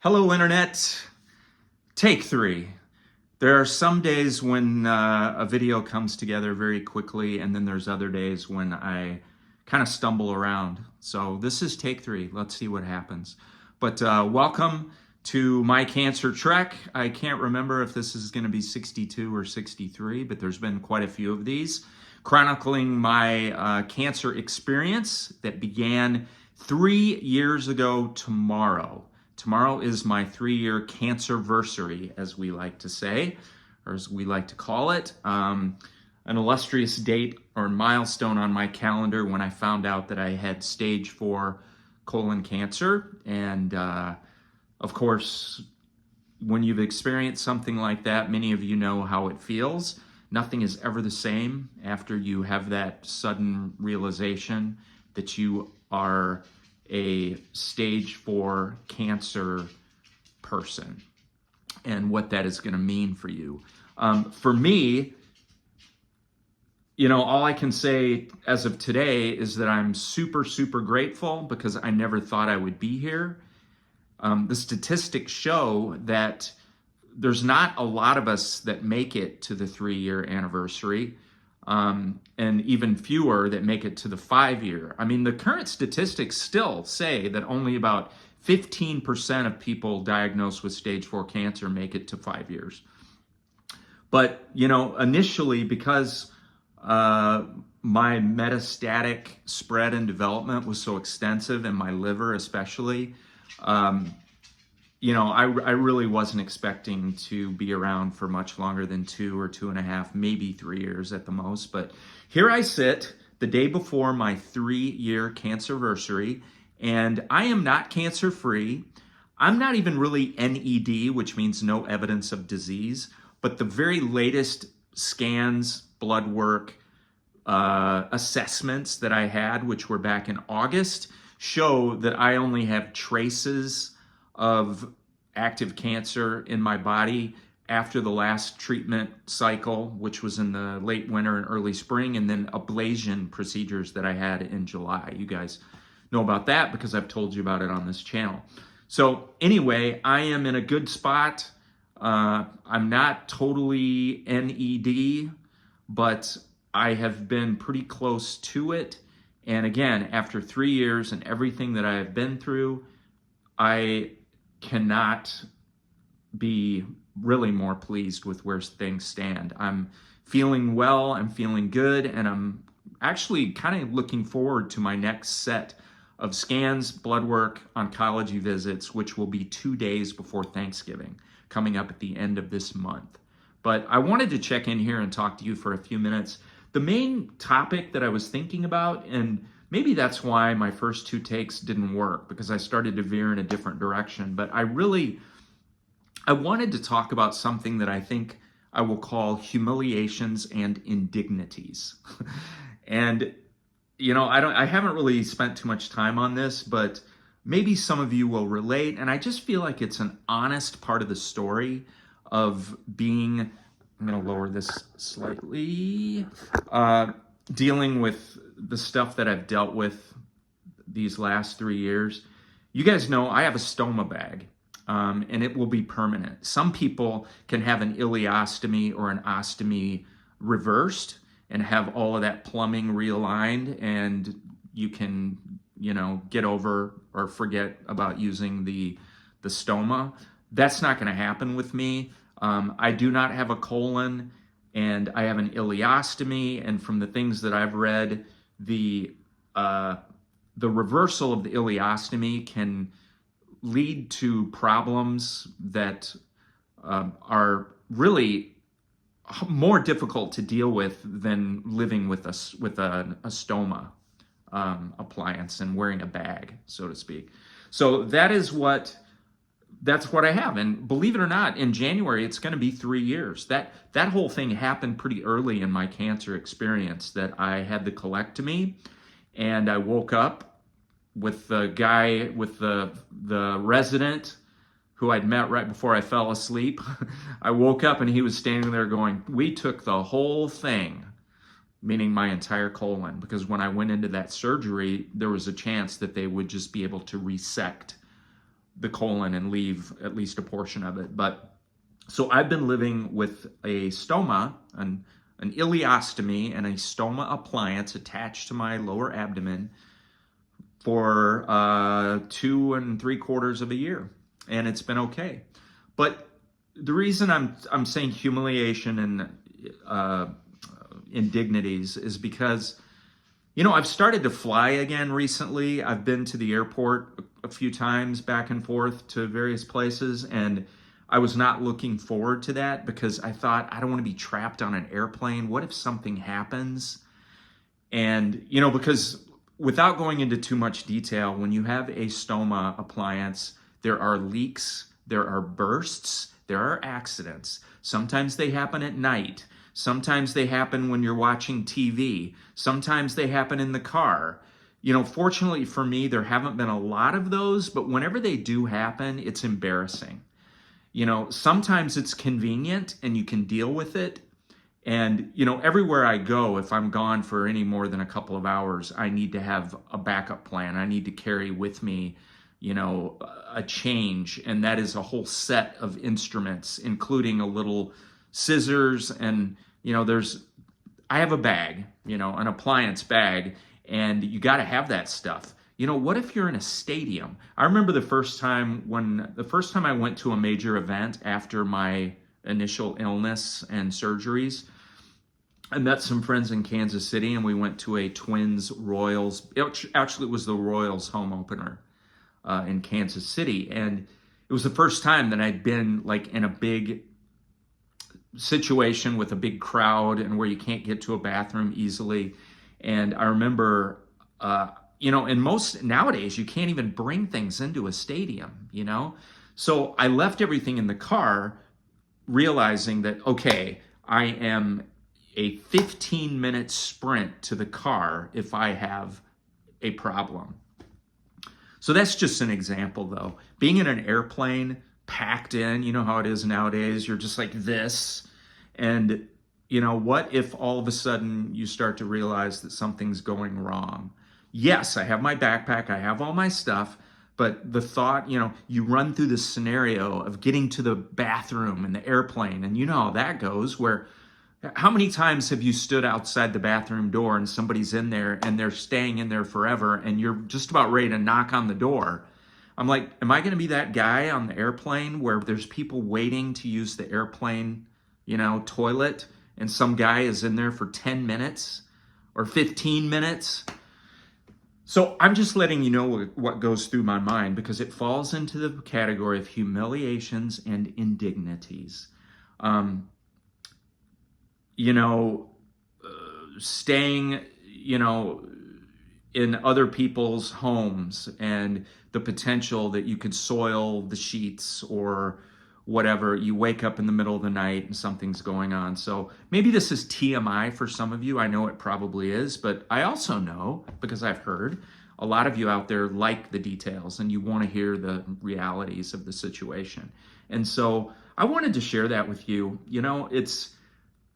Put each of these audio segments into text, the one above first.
Hello, Internet. Take three. There are some days when a video comes together very quickly, and then there's other days when I kind of stumble around. So this is take three. Let's see what happens. But welcome to my cancer trek. I can't remember if this is going to be 62 or 63, but there's been quite a few of these, chronicling my cancer experience that began 3 years ago tomorrow. Tomorrow is my 3-year CANCERVERSARY, as we like to say, or as we like to call it. An illustrious date or milestone on my calendar when I found out that I had stage 4 colon cancer. And of course, when you've experienced something like that, many of you know how it feels. Nothing is ever the same after you have that sudden realization that you are a stage 4 cancer person and what that is going to mean for you. For me, all I can say as of today is that I'm super, super grateful because I never thought I would be here. The statistics show that there's not a lot of us that make it to the 3-year anniversary. And even fewer that make it to the 5-year. I mean, the current statistics still say that only about 15% of people diagnosed with stage 4 cancer make it to 5 years. But, initially, because my metastatic spread and development was so extensive, and my liver especially, I really wasn't expecting to be around for much longer than 2 or 2.5, maybe 3 years at the most. But here I sit the day before my 3-year cancerversary, and I am not cancer-free. I'm not even really NED, which means no evidence of disease, but the very latest scans, blood work, assessments that I had, which were back in August, show that I only have traces of active cancer in my body after the last treatment cycle, which was in the late winter and early spring, and then ablation procedures that I had in July. You guys know about that because I've told you about it on this channel. So anyway, I am in a good spot. I'm not totally NED, but I have been pretty close to it. And again, after 3 years and everything that I have been through, I cannot be really more pleased with where things stand. I'm feeling well, I'm feeling good, and I'm actually kind of looking forward to my next set of scans, blood work, oncology visits, which will be 2 days before Thanksgiving, coming up at the end of this month. But I wanted to check in here and talk to you for a few minutes. The main topic that I was thinking about, and maybe that's why my first 2 takes didn't work, because I started to veer in a different direction. But I wanted to talk about something that I think I will call humiliations and indignities. And, I haven't really spent too much time on this, but maybe some of you will relate. And I just feel like it's an honest part of the story of being, I'm going to lower this slightly, dealing with the stuff that I've dealt with these last 3 years. You guys know I have a stoma bag, and it will be permanent. Some people can have an ileostomy or an ostomy reversed and have all of that plumbing realigned, and you can, get over or forget about using the stoma. That's not going to happen with me. I do not have a colon, and I have an ileostomy, and from the things that I've read, the reversal of the ileostomy can lead to problems that are really more difficult to deal with than living with a stoma appliance and wearing a bag, so to speak. So that's what I have. And believe it or not, in January, it's going to be 3 years. That whole thing happened pretty early in my cancer experience, that I had the colectomy, and I woke up with the guy, with the resident who I'd met right before I fell asleep. I woke up and he was standing there going, "We took the whole thing," meaning my entire colon, because when I went into that surgery, there was a chance that they would just be able to resect the colon and leave at least a portion of it. But so I've been living with a stoma, an ileostomy, and a stoma appliance attached to my lower abdomen for 2 3/4 of a year, and it's been okay. But the reason I'm saying humiliation and indignities is because, you know, I've started to fly again recently. I've been to the airport a few times back and forth to various places, and I was not looking forward to that because I thought, I don't want to be trapped on an airplane. What if something happens? And, you know, because without going into too much detail, when you have a stoma appliance, there are leaks, there are bursts, there are accidents. Sometimes they happen at night. Sometimes they happen when you're watching TV. Sometimes they happen in the car. You know, fortunately for me, there haven't been a lot of those, but whenever they do happen, it's embarrassing. You know, sometimes it's convenient and you can deal with it. And, you know, everywhere I go, if I'm gone for any more than a couple of hours, I need to have a backup plan. I need to carry with me, you know, a change. And that is a whole set of instruments, including a little scissors. And, you know, I have a bag, you know, an appliance bag, and you got to have that stuff. You know, what if you're in a stadium? I remember the first time I went to a major event after my initial illness and surgeries, I met some friends in Kansas City, and we went to a Twins Royals. Actually, it was the Royals home opener in Kansas City, and it was the first time that I'd been like in a big situation with a big crowd and where you can't get to a bathroom easily. And I remember, you know, and nowadays you can't even bring things into a stadium, you know? So I left everything in the car, realizing that, okay, I am a 15-minute sprint to the car if I have a problem. So that's just an example, though. Being in an airplane, packed in, you know how it is nowadays, you're just like this. And, you know, what if all of a sudden you start to realize that something's going wrong? Yes, I have my backpack, I have all my stuff, but the thought, you know, you run through the scenario of getting to the bathroom in the airplane, and you know how that goes, where how many times have you stood outside the bathroom door and somebody's in there and they're staying in there forever and you're just about ready to knock on the door? I'm like, am I going to be that guy on the airplane where there's people waiting to use the airplane, you know, toilet, and some guy is in there for 10 minutes or 15 minutes? So I'm just letting you know what goes through my mind, because it falls into the category of humiliations and indignities. You know, staying, you know, in other people's homes, and the potential that you could soil the sheets or whatever. You wake up in the middle of the night and something's going on. So maybe this is TMI for some of you. I know it probably is, but I also know, because I've heard, a lot of you out there like the details and you want to hear the realities of the situation. And so I wanted to share that with you. You know, it's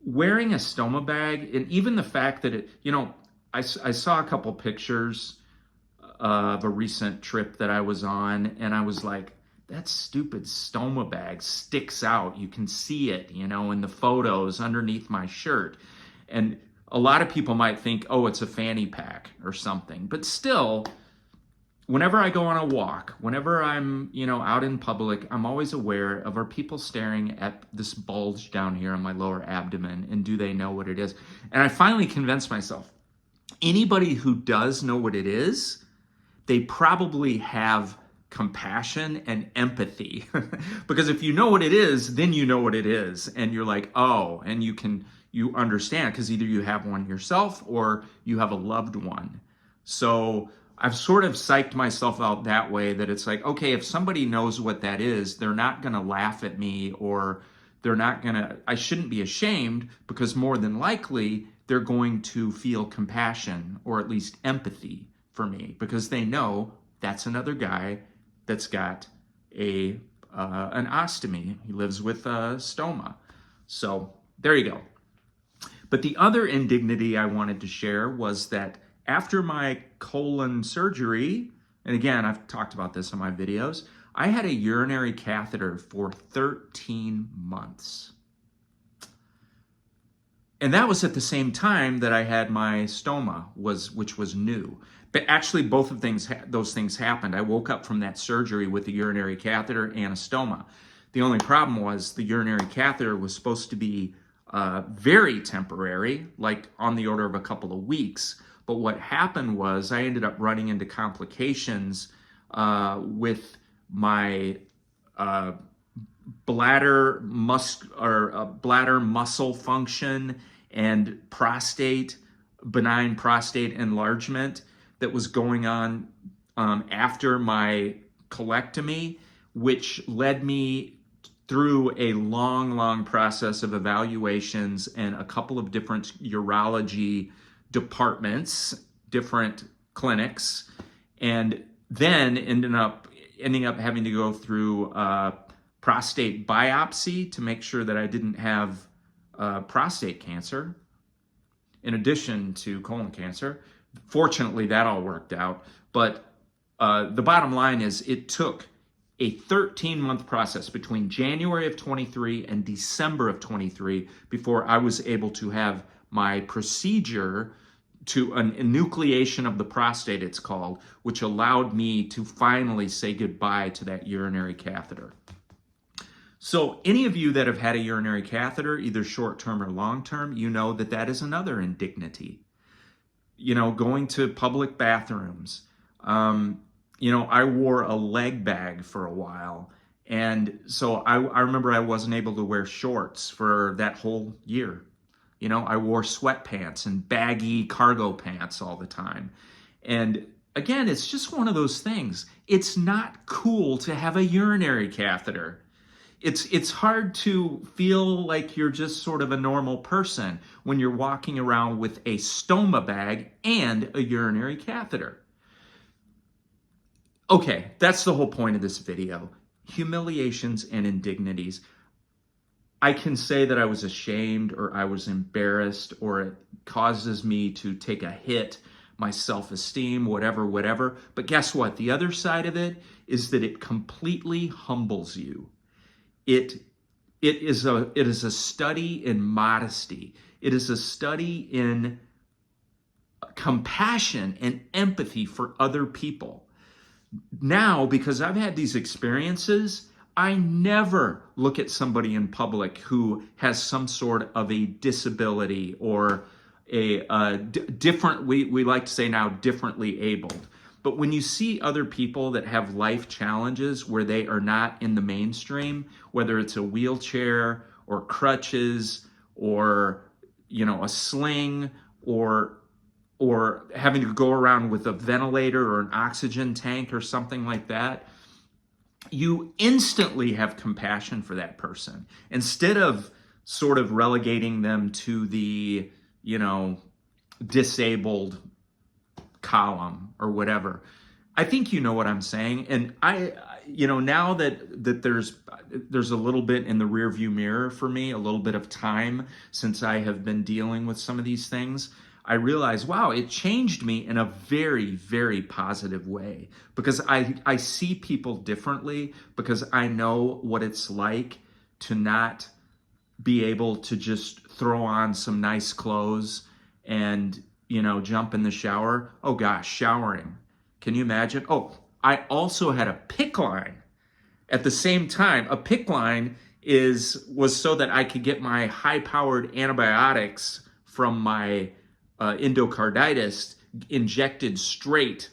wearing a stoma bag, and even the fact that it, you know, I saw a couple pictures of a recent trip that I was on, and I was like, that stupid stoma bag sticks out. You can see it, you know, in the photos underneath my shirt. And a lot of people might think, oh, it's a fanny pack or something. But still, whenever I go on a walk, whenever I'm, you know, out in public, I'm always aware of, are people staring at this bulge down here on my lower abdomen, and do they know what it is? And I finally convinced myself, anybody who does know what it is, they probably have compassion and empathy. Because if you know what it is, then you know what it is, and you're like, oh, and you understand, because either you have one yourself or you have a loved one. So I've sort of psyched myself out that way, that it's like, okay, if somebody knows what that is, they're not going to laugh at me, or I shouldn't be ashamed, because more than likely they're going to feel compassion or at least empathy for me, because they know that's another guy that's got an ostomy. He lives with a stoma. So there you go. But the other indignity I wanted to share was that after my colon surgery, and again, I've talked about this in my videos, I had a urinary catheter for 13 months. And that was at the same time that I had my stoma, which was new. But actually, both of those things happened. I woke up from that surgery with a urinary catheter and a stoma. The only problem was the urinary catheter was supposed to be very temporary, like on the order of a couple of weeks. But what happened was I ended up running into complications with my bladder muscle function and benign prostate enlargement that was going on after my colectomy, which led me through a long process of evaluations and a couple of different urology departments, different clinics, and then ending up having to go through prostate biopsy to make sure that I didn't have prostate cancer, in addition to colon cancer. Fortunately, that all worked out. But the bottom line is it took a 13-month process between January of 23 and December of 23 before I was able to have my procedure to an enucleation of the prostate, it's called, which allowed me to finally say goodbye to that urinary catheter. So any of you that have had a urinary catheter, either short-term or long-term, you know that that is another indignity. You know, going to public bathrooms. You know, I wore a leg bag for a while. And so I remember I wasn't able to wear shorts for that whole year. You know, I wore sweatpants and baggy cargo pants all the time. And again, it's just one of those things. It's not cool to have a urinary catheter. It's hard to feel like you're just sort of a normal person when you're walking around with a stoma bag and a urinary catheter. Okay, that's the whole point of this video. Humiliations and indignities. I can say that I was ashamed or I was embarrassed or it causes me to take a hit, my self-esteem, whatever. But guess what? The other side of it is that it completely humbles you. It is a study in modesty. It is a study in compassion and empathy for other people. Now, because I've had these experiences, I never look at somebody in public who has some sort of a disability or a different, we like to say now, differently abled. But when you see other people that have life challenges where they are not in the mainstream, whether it's a wheelchair or crutches or, you know, a sling or having to go around with a ventilator or an oxygen tank or something like that, you instantly have compassion for that person. Instead of sort of relegating them to the, you know, disabled column or whatever. I think you know what I'm saying. And you know, now that there's a little bit in the rearview mirror for me, a little bit of time since I have been dealing with some of these things, I realize, wow, it changed me in a very, very positive way because I see people differently because I know what it's like to not be able to just throw on some nice clothes and, you know, jump in the shower. Oh gosh, showering. Can you imagine? Oh, I also had a PICC line at the same time. A PICC line was so that I could get my high-powered antibiotics from my endocarditis injected straight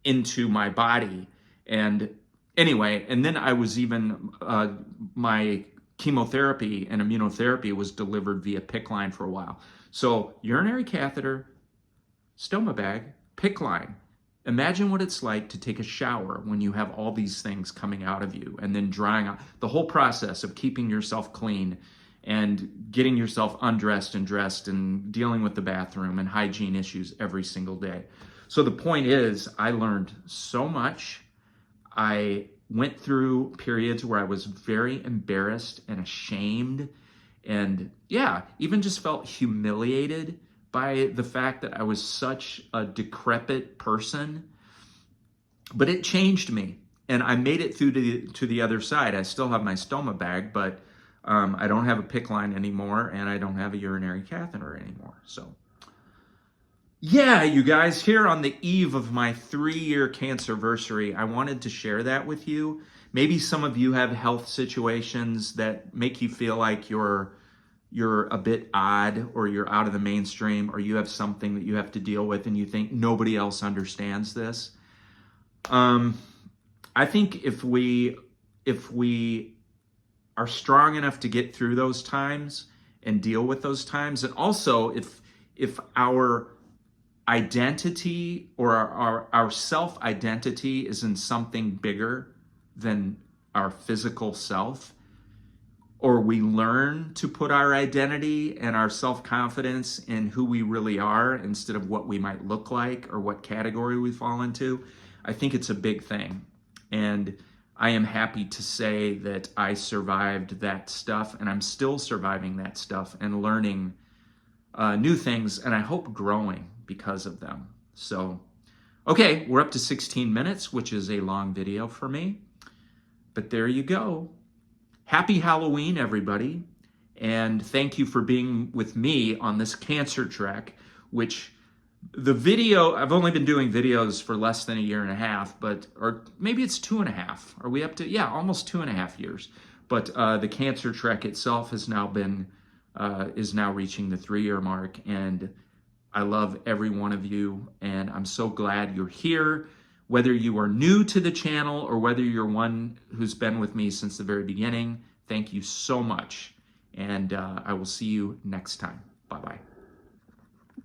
into my body. And anyway, and then I was even, my chemotherapy and immunotherapy was delivered via PICC line for a while. So urinary catheter, stoma bag, PICC line. Imagine what it's like to take a shower when you have all these things coming out of you and then drying out. The whole process of keeping yourself clean and getting yourself undressed and dressed and dealing with the bathroom and hygiene issues every single day. So the point is, I learned so much. I went through periods where I was very embarrassed and ashamed and, yeah, even just felt humiliated by the fact that I was such a decrepit person. But it changed me. and I made it through to the other side. I still have my stoma bag, but I don't have a PICC line anymore, and I don't have a urinary catheter anymore. So, yeah, you guys, here on the eve of my 3-year cancerversary, I wanted to share that with you. Maybe some of you have health situations that make you feel like you're a bit odd, or you're out of the mainstream, or you have something that you have to deal with and you think nobody else understands this. I think if we are strong enough to get through those times and deal with those times, and also if our identity or our self-identity is in something bigger than our physical self, or we learn to put our identity and our self-confidence in who we really are instead of what we might look like or what category we fall into, I think it's a big thing. And I am happy to say that I survived that stuff, and I'm still surviving that stuff and learning new things, and I hope growing because of them. So, okay, we're up to 16 minutes, which is a long video for me. But there you go. Happy Halloween, everybody. And thank you for being with me on this cancer trek, which the video, I've only been doing videos for less than 1.5 years, but, or maybe it's 2.5. Are we up to, yeah, almost 2.5 years. But the cancer trek itself has now been, is now reaching the 3-year mark. And I love every one of you. And I'm so glad you're here. Whether you are new to the channel or whether you're one who's been with me since the very beginning, thank you so much. And I will see you next time. Bye-bye.